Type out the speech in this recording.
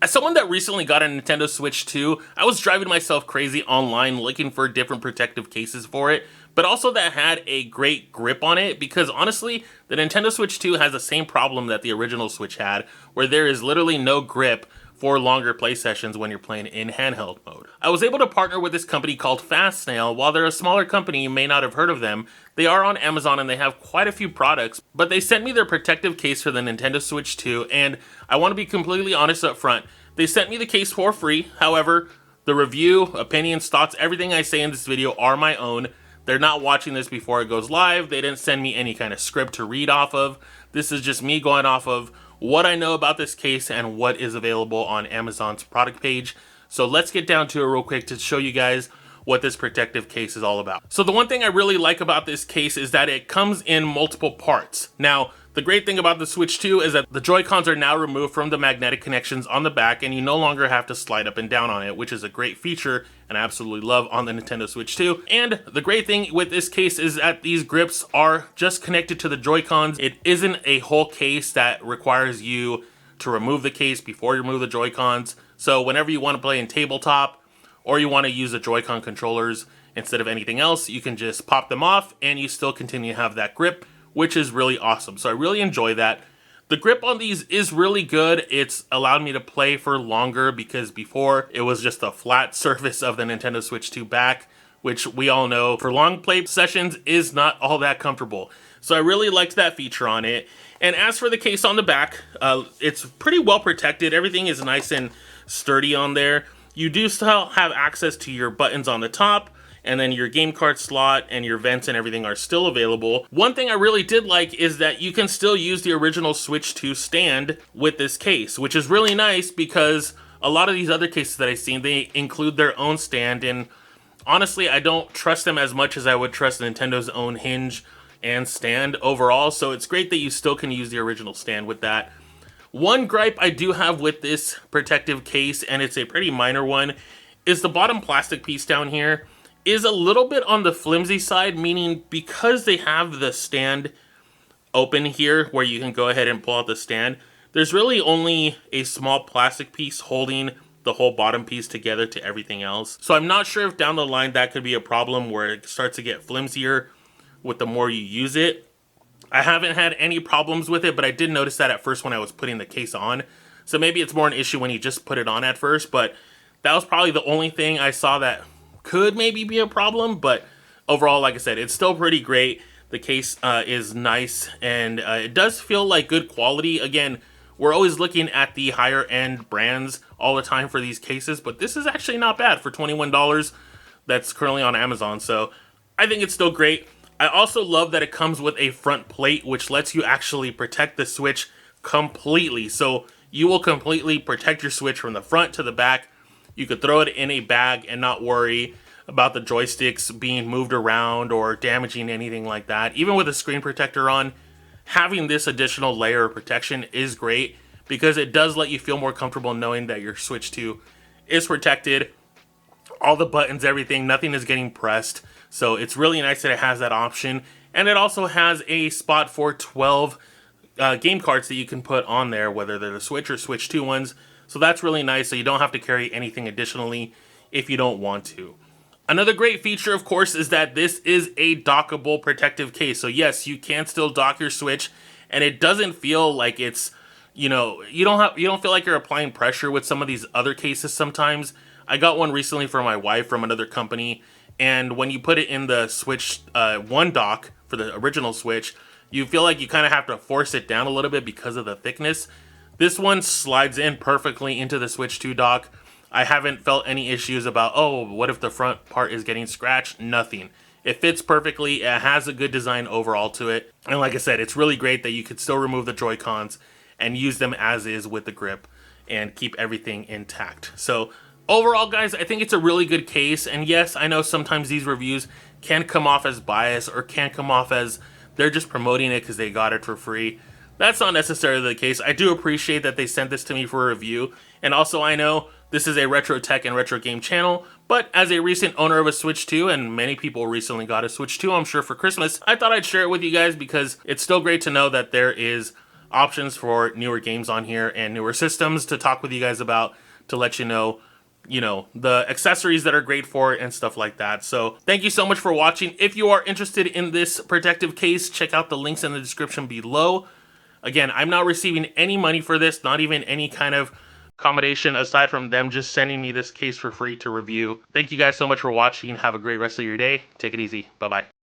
As someone that recently got a Nintendo Switch 2, I was driving myself crazy online looking for different protective cases for it, but also that had a great grip on it, because honestly, the Nintendo Switch 2 has the same problem that the original Switch had, where there is literally no grip for longer play sessions when you're playing in handheld mode. I was able to partner with this company called FastSnail. While they're a smaller company, you may not have heard of them. They are on Amazon and they have quite a few products, but they sent me their protective case for the Nintendo Switch 2, and I want to be completely honest up front. They sent me the case for free. However, the review, opinions, thoughts, everything I say in this video are my own. They're not watching this before it goes live. They didn't send me any kind of script to read off of. This is just me going off of what I know about this case and what is available on Amazon's product page. So let's get down to it real quick to show you guys what this protective case is all about. So the one thing I really like about this case is that it comes in multiple parts. Now, the great thing about the Switch 2 is that the Joy-Cons are now removed from the magnetic connections on the back, and you no longer have to slide up and down on it, which is a great feature and I absolutely love on the Nintendo Switch 2. And the great thing with this case is that these grips are just connected to the Joy-Cons. It isn't a whole case that requires you to remove the case before you remove the Joy-Cons. So whenever you want to play in tabletop or you want to use the Joy-Con controllers instead of anything else, you can just pop them off and you still continue to have that grip, which is really awesome. So I really enjoy that. The grip on these is really good. It's allowed me to play for longer, because before it was just a flat surface of the Nintendo Switch 2 back, which we all know for long play sessions is not all that comfortable. So I really liked that feature on it. And as for the case on the back, it's pretty well protected. Everything is nice and sturdy on there. You do still have access to your buttons on the top, and then your game card slot and your vents and everything are still available. One thing I really did like is that you can still use the original Switch 2 stand with this case, which is really nice because a lot of these other cases that I've seen, they include their own stand, and honestly, I don't trust them as much as I would trust Nintendo's own hinge and stand overall, so it's great that you still can use the original stand with that. One gripe I do have with this protective case, and it's a pretty minor one, is the bottom plastic piece down here is a little bit on the flimsy side, meaning because they have the stand open here where you can go ahead and pull out the stand, there's really only a small plastic piece holding the whole bottom piece together to everything else. So I'm not sure if down the line that could be a problem where it starts to get flimsier with the more you use it. I haven't had any problems with it, but I did notice that at first when I was putting the case on. So maybe it's more an issue when you just put it on at first, but that was probably the only thing I saw that could maybe be a problem. But overall, like I said, it's still pretty great. The case is nice, and it does feel like good quality. Again, we're always looking at the higher end brands all the time for these cases, but this is actually not bad for $21 that's currently on Amazon. So I think it's still great. I also love that it comes with a front plate, which lets you actually protect the Switch completely. So you will completely protect your Switch from the front to the back. You could throw it in a bag and not worry about the joysticks being moved around or damaging anything like that. Even with a screen protector on, having this additional layer of protection is great because it does let you feel more comfortable knowing that your Switch 2 is protected. All the buttons, everything, nothing is getting pressed. So it's really nice that it has that option. And it also has a spot for 12 game cards that you can put on there, whether they're the Switch or Switch 2 ones. So that's really nice, so you don't have to carry anything additionally if you don't want to. Another great feature, of course, is that this is a dockable protective case. So yes, you can still dock your Switch, and it doesn't feel like it's, you don't feel like you're applying pressure with some of these other cases sometimes. I got one recently for my wife from another company, and when you put it in the Switch 1 dock for the original Switch, you feel like you kind of have to force it down a little bit because of the thickness. This one slides in perfectly into the Switch 2 dock. I haven't felt any issues about, oh, what if the front part is getting scratched? Nothing. It fits perfectly. It has a good design overall to it. And like I said, it's really great that you could still remove the Joy-Cons and use them as is with the grip and keep everything intact. So overall, guys, I think it's a really good case. And yes, I know sometimes these reviews can come off as biased or can come off as they're just promoting it because they got it for free. That's not necessarily the case. I do appreciate that they sent this to me for a review. And also, I know this is a retro tech and retro game channel, but as a recent owner of a Switch 2, and many people recently got a Switch 2, I'm sure, for Christmas, I thought I'd share it with you guys because it's still great to know that there is options for newer games on here and newer systems to talk with you guys about, to let you know, the accessories that are great for it and stuff like that. So thank you so much for watching. If you are interested in this protective case, check out the links in the description below. Again, I'm not receiving any money for this, not even any kind of accommodation aside from them just sending me this case for free to review. Thank you guys so much for watching. Have a great rest of your day. Take it easy. Bye-bye.